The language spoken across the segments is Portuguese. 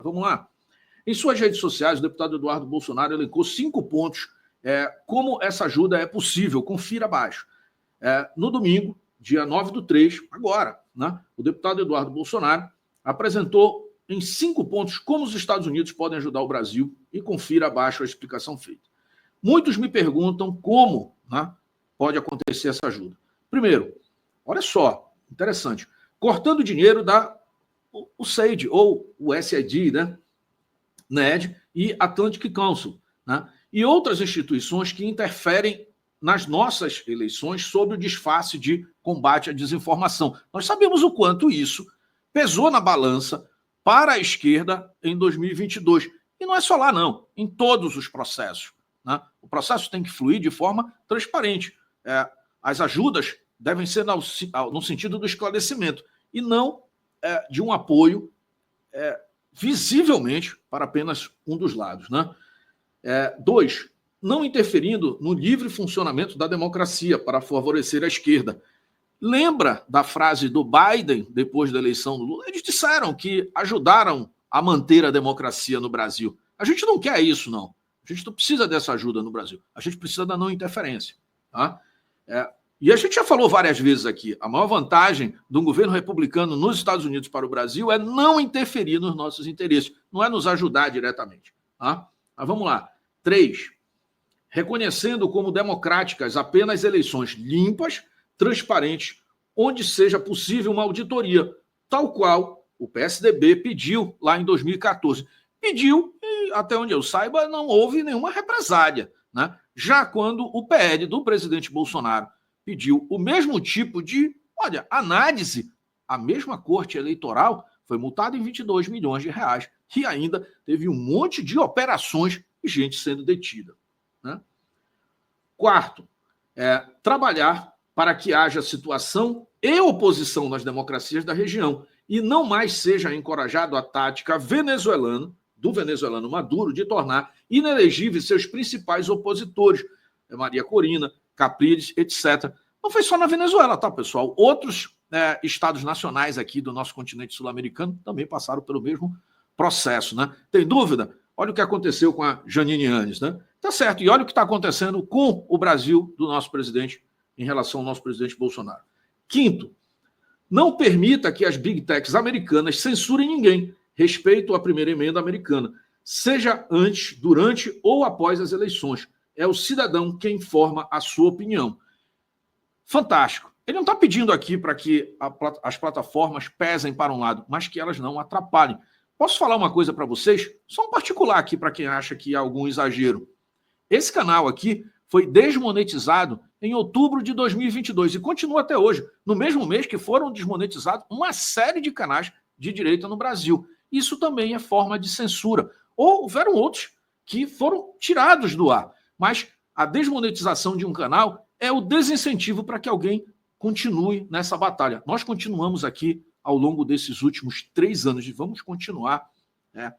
Vamos lá. Em suas redes sociais, o deputado Eduardo Bolsonaro elencou 5 pontos como essa ajuda é possível. Confira abaixo. No domingo, dia 9/3, agora, né, o deputado Eduardo Bolsonaro apresentou em 5 pontos como os Estados Unidos podem ajudar o Brasil e confira abaixo a explicação feita. Muitos me perguntam como, né, pode acontecer essa ajuda. Primeiro, olha só, interessante, cortando dinheiro da o SAID, ou o SAID, né, NED e Atlantic Council, né, e outras instituições que interferem nas nossas eleições sob o disfarce de combate à desinformação. Nós sabemos o quanto isso pesou na balança para a esquerda em 2022. E não é só lá, não, em todos os processos, né? O processo tem que fluir de forma transparente. As ajudas devem ser no sentido do esclarecimento e não de um apoio visivelmente para apenas um dos lados, né? 2, não interferindo no livre funcionamento da democracia para favorecer a esquerda. Lembra da frase do Biden depois da eleição do Lula? Eles disseram que ajudaram a manter a democracia no Brasil. A gente não quer isso, não. A gente não precisa dessa ajuda no Brasil. A gente precisa da não interferência. Tá? E a gente já falou várias vezes aqui, a maior vantagem de um governo republicano nos Estados Unidos para o Brasil é não interferir nos nossos interesses, não é nos ajudar diretamente. Tá? Mas vamos lá. 3, reconhecendo como democráticas apenas eleições limpas, transparentes, onde seja possível uma auditoria, tal qual o PSDB pediu lá em 2014. Pediu e, até onde eu saiba, não houve nenhuma represália, né? Já quando o PL do presidente Bolsonaro pediu o mesmo tipo de, análise, a mesma corte eleitoral foi multada em 22 milhões de reais e ainda teve um monte de operações e gente sendo detida, né? 4, trabalhar para que haja situação e oposição nas democracias da região e não mais seja encorajado a tática do venezuelano Maduro de tornar inelegíveis seus principais opositores, Maria Corina, Capriles, etc. Não foi só na Venezuela, tá, pessoal? Outros estados nacionais aqui do nosso continente sul-americano também passaram pelo mesmo processo, né? Tem dúvida? Olha o que aconteceu com a Janine Áñez, né? Tá certo. E olha o que está acontecendo com o Brasil do nosso presidente em relação ao nosso presidente Bolsonaro. 5, não permita que as big techs americanas censurem ninguém. Respeito à primeira emenda americana, seja antes, durante ou após as eleições. É o cidadão quem forma a sua opinião. Fantástico. Ele não está pedindo aqui para que as plataformas pesem para um lado, mas que elas não atrapalhem. Posso falar uma coisa para vocês? Só um particular aqui para quem acha que há algum exagero. Esse canal aqui foi desmonetizado em outubro de 2022 e continua até hoje, no mesmo mês que foram desmonetizados uma série de canais de direita no Brasil. Isso também é forma de censura. Ou houveram outros que foram tirados do ar. Mas a desmonetização de um canal é o desincentivo para que alguém continue nessa batalha. Nós continuamos aqui ao longo desses últimos 3 anos e vamos continuar, né,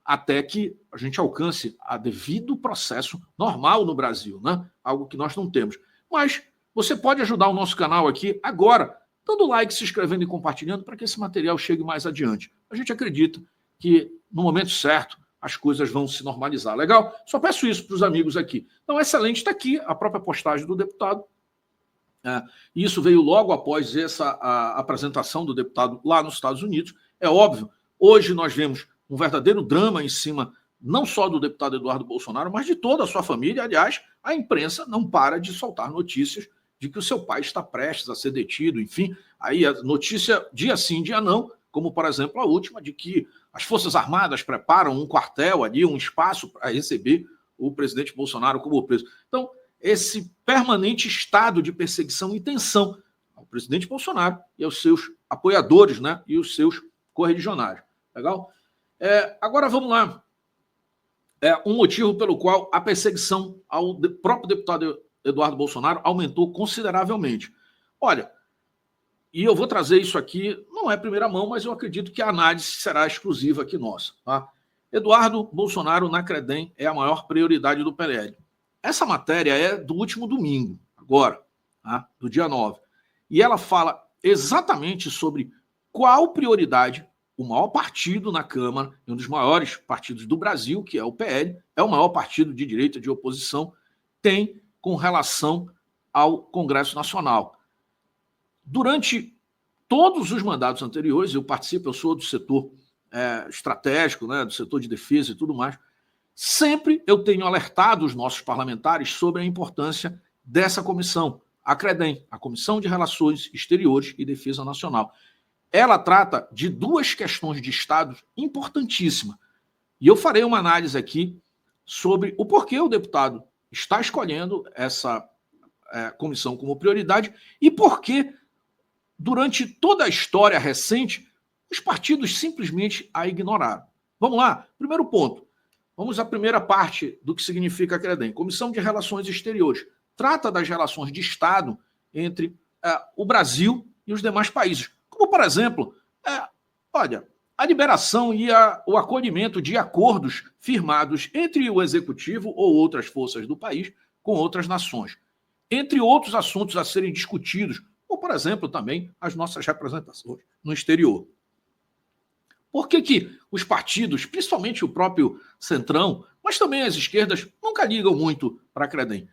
até que a gente alcance a devido processo normal no Brasil, né? Algo que nós não temos. Mas você pode ajudar o nosso canal aqui agora, dando like, se inscrevendo e compartilhando para que esse material chegue mais adiante. A gente acredita que no momento certo as coisas vão se normalizar. Legal? Só peço isso para os amigos aqui. Então, excelente, está aqui a própria postagem do deputado. Isso veio logo após a apresentação do deputado lá nos Estados Unidos. É óbvio, hoje nós vemos um verdadeiro drama em cima não só do deputado Eduardo Bolsonaro, mas de toda a sua família. Aliás, a imprensa não para de soltar notícias de que o seu pai está prestes a ser detido, enfim. Aí a notícia dia sim, dia não, como, por exemplo, a última, de que as Forças Armadas preparam um quartel ali, um espaço para receber o presidente Bolsonaro como preso. Então, esse permanente estado de perseguição e tensão ao presidente Bolsonaro e aos seus apoiadores, né, e os seus correligionários. Legal? Agora vamos lá. Um motivo pelo qual a perseguição ao próprio deputado Eduardo Bolsonaro aumentou consideravelmente. Olha, e eu vou trazer isso aqui, não é primeira mão, mas eu acredito que a análise será exclusiva aqui nossa. Tá? Eduardo Bolsonaro na Credem é a maior prioridade do PL. Essa matéria é do último domingo, agora, tá? Do dia 9. E ela fala exatamente sobre qual prioridade o maior partido na Câmara, um dos maiores partidos do Brasil, que é o PL, é o maior partido de direita de oposição, tem com relação ao Congresso Nacional. Durante todos os mandatos anteriores, eu participo, eu sou do setor estratégico, né, do setor de defesa e tudo mais, sempre eu tenho alertado os nossos parlamentares sobre a importância dessa comissão, a CREDEM, a Comissão de Relações Exteriores e Defesa Nacional. Ela trata de duas questões de Estado importantíssimas. E eu farei uma análise aqui sobre o porquê o deputado está escolhendo essa comissão como prioridade e por que, durante toda a história recente, os partidos simplesmente a ignoraram. Vamos lá, primeiro ponto. Vamos à primeira parte do que significa a CREDEM. Comissão de Relações Exteriores. Trata das relações de Estado entre o Brasil e os demais países. Como, por exemplo, a liberação e o acolhimento de acordos firmados entre o Executivo ou outras forças do país com outras nações. Entre outros assuntos a serem discutidos, ou, por exemplo, também as nossas representações no exterior. Por que os partidos, principalmente o próprio Centrão, mas também as esquerdas, nunca ligam muito para a CREDEM?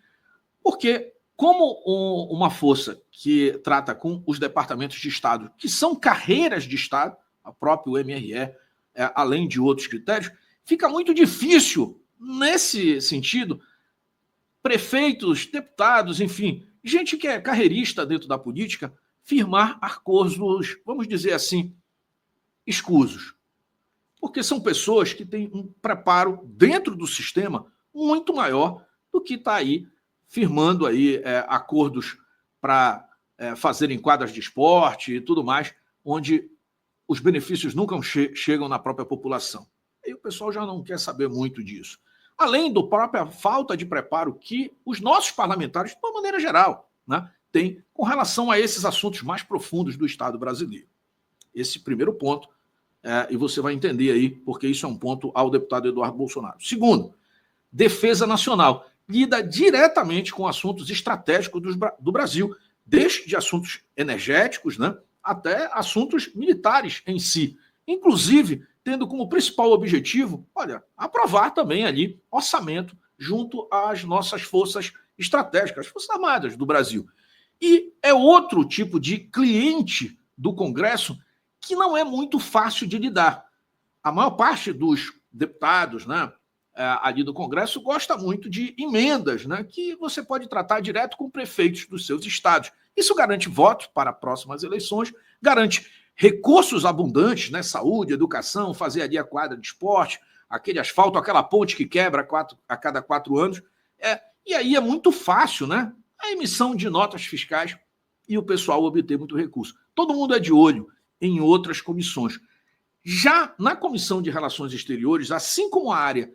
Porque, como uma força que trata com os departamentos de Estado, que são carreiras de Estado, a própria MRE, além de outros critérios, fica muito difícil, nesse sentido, prefeitos, deputados, enfim, gente que é carreirista dentro da política, firmar acordos, vamos dizer assim, escusos. Porque são pessoas que têm um preparo dentro do sistema muito maior do que está aí firmando aí, acordos para fazerem quadras de esporte e tudo mais, onde os benefícios nunca chegam na própria população. E o pessoal já não quer saber muito disso. Além da própria falta de preparo que os nossos parlamentares, de uma maneira geral, né, têm com relação a esses assuntos mais profundos do Estado brasileiro. Esse primeiro ponto, e você vai entender aí, porque isso é um ponto ao deputado Eduardo Bolsonaro. Segundo, defesa nacional. Lida diretamente com assuntos estratégicos do Brasil, desde assuntos energéticos, né, até assuntos militares em si. Inclusive, tendo como principal objetivo, aprovar também ali orçamento junto às nossas forças estratégicas, as Forças Armadas do Brasil. E é outro tipo de cliente do Congresso que não é muito fácil de lidar. A maior parte dos deputados, né, ali do Congresso gosta muito de emendas, né, que você pode tratar direto com prefeitos dos seus estados. Isso garante votos para próximas eleições, garante recursos abundantes, né, saúde, educação, fazer ali a quadra de esporte, aquele asfalto, aquela ponte que quebra a cada 4 anos. E aí é muito fácil, né, a emissão de notas fiscais e o pessoal obter muito recurso. Todo mundo é de olho em outras comissões. Já na Comissão de Relações Exteriores, assim como a área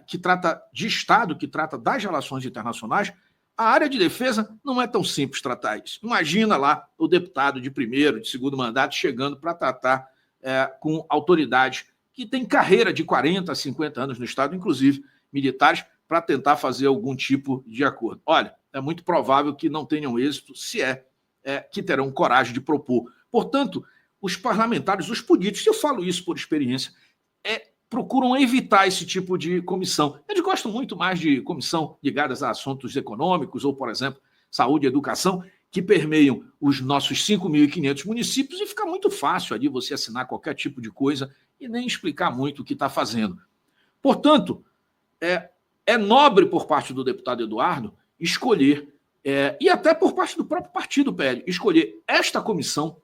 que trata de Estado, que trata das relações internacionais, a área de defesa não é tão simples tratar isso. Imagina lá o deputado de primeiro, de segundo mandato chegando para tratar com autoridades que têm carreira de 40 a 50 anos no Estado, inclusive militares, para tentar fazer algum tipo de acordo. Olha, é muito provável que não tenham êxito, se que terão coragem de propor. Portanto, os parlamentares, os políticos, eu falo isso por experiência, procuram evitar esse tipo de comissão. Eles gostam muito mais de comissão ligadas a assuntos econômicos ou, por exemplo, saúde e educação, que permeiam os nossos 5.500 municípios e fica muito fácil ali você assinar qualquer tipo de coisa e nem explicar muito o que está fazendo. Portanto, é nobre por parte do deputado Eduardo escolher, e até por parte do próprio partido PL, escolher esta comissão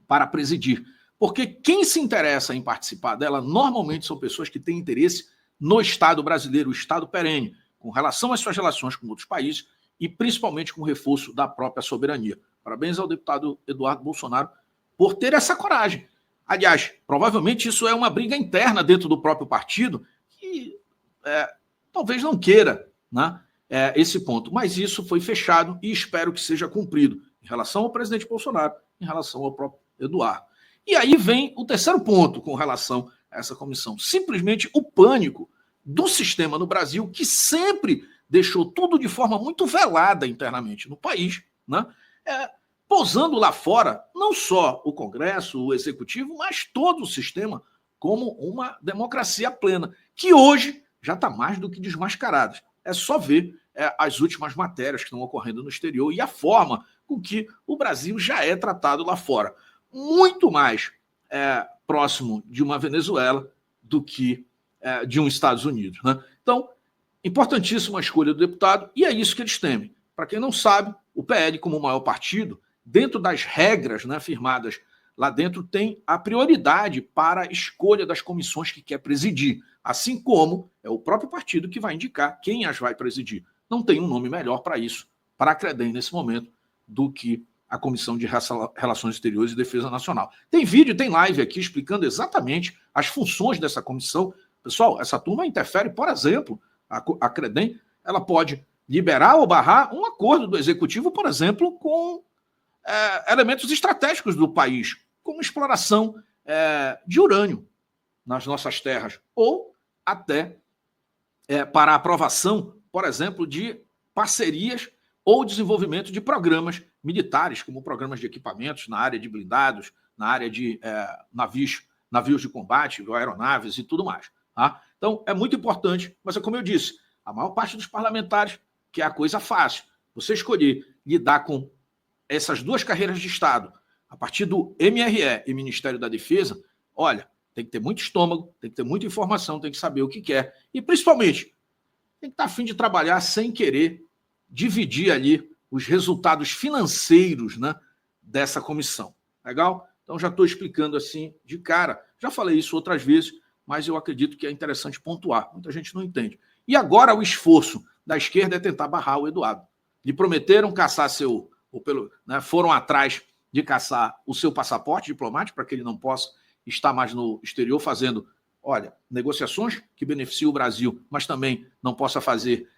para presidir. Porque quem se interessa em participar dela normalmente são pessoas que têm interesse no Estado brasileiro, o Estado perene, com relação às suas relações com outros países e principalmente com o reforço da própria soberania. Parabéns ao deputado Eduardo Bolsonaro por ter essa coragem. Aliás, provavelmente isso é uma briga interna dentro do próprio partido que talvez não queira, né, esse ponto. Mas isso foi fechado e espero que seja cumprido em relação ao presidente Bolsonaro, em relação ao próprio Eduardo. E aí vem o terceiro ponto com relação a essa comissão. Simplesmente o pânico do sistema no Brasil, que sempre deixou tudo de forma muito velada internamente no país, né? posando lá fora não só o Congresso, o Executivo, mas todo o sistema como uma democracia plena, que hoje já está mais do que desmascarada. É só ver as últimas matérias que estão ocorrendo no exterior e a forma com que o Brasil já é tratado lá fora. Muito mais próximo de uma Venezuela do que de um Estados Unidos. Né? Então, importantíssima a escolha do deputado, e é isso que eles temem. Para quem não sabe, o PL, como o maior partido, dentro das regras, né, firmadas lá dentro, tem a prioridade para a escolha das comissões que quer presidir, assim como é o próprio partido que vai indicar quem as vai presidir. Não tem um nome melhor para isso, para a CREDEM nesse momento, do que a Comissão de Relações Exteriores e Defesa Nacional. Tem vídeo, tem live aqui explicando exatamente as funções dessa comissão. Pessoal, essa turma interfere, por exemplo, a CREDEM, ela pode liberar ou barrar um acordo do Executivo, por exemplo, com elementos estratégicos do país, como exploração de urânio nas nossas terras, ou até para a aprovação, por exemplo, de parcerias ou desenvolvimento de programas militares, como programas de equipamentos na área de blindados, na área de navios de combate, aeronaves e tudo mais. Tá? Então, é muito importante, mas é como eu disse, a maior parte dos parlamentares quer a coisa fácil. Você escolher lidar com essas duas carreiras de Estado, a partir do MRE e Ministério da Defesa, olha, tem que ter muito estômago, tem que ter muita informação, tem que saber o que quer. E, principalmente, tem que estar a fim de trabalhar sem querer dividir ali os resultados financeiros, né, dessa comissão. Legal? Então, já estou explicando assim de cara. Já falei isso outras vezes, mas eu acredito que é interessante pontuar. Muita gente não entende. E agora o esforço da esquerda é tentar barrar o Eduardo. Lhe prometeram caçar foram atrás de caçar o seu passaporte diplomático para que ele não possa estar mais no exterior fazendo, negociações que beneficiam o Brasil, mas também não possa fazer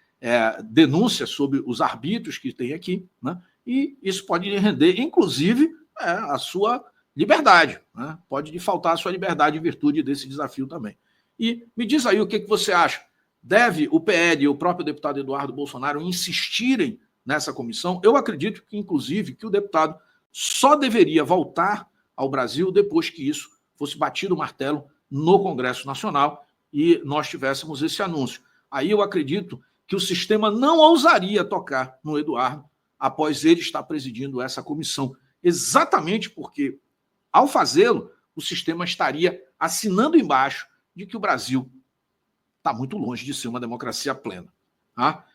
denúncias sobre os arbítrios que tem aqui, né? E isso pode lhe render, inclusive, a sua liberdade, né? Pode lhe faltar a sua liberdade em virtude desse desafio também. E me diz aí o que você acha. Deve o PL e o próprio deputado Eduardo Bolsonaro insistirem nessa comissão? Eu acredito que, inclusive, que o deputado só deveria voltar ao Brasil depois que isso fosse batido o martelo no Congresso Nacional e nós tivéssemos esse anúncio. Aí eu acredito que o sistema não ousaria tocar no Eduardo após ele estar presidindo essa comissão, exatamente porque, ao fazê-lo, o sistema estaria assinando embaixo de que o Brasil está muito longe de ser uma democracia plena. Tá?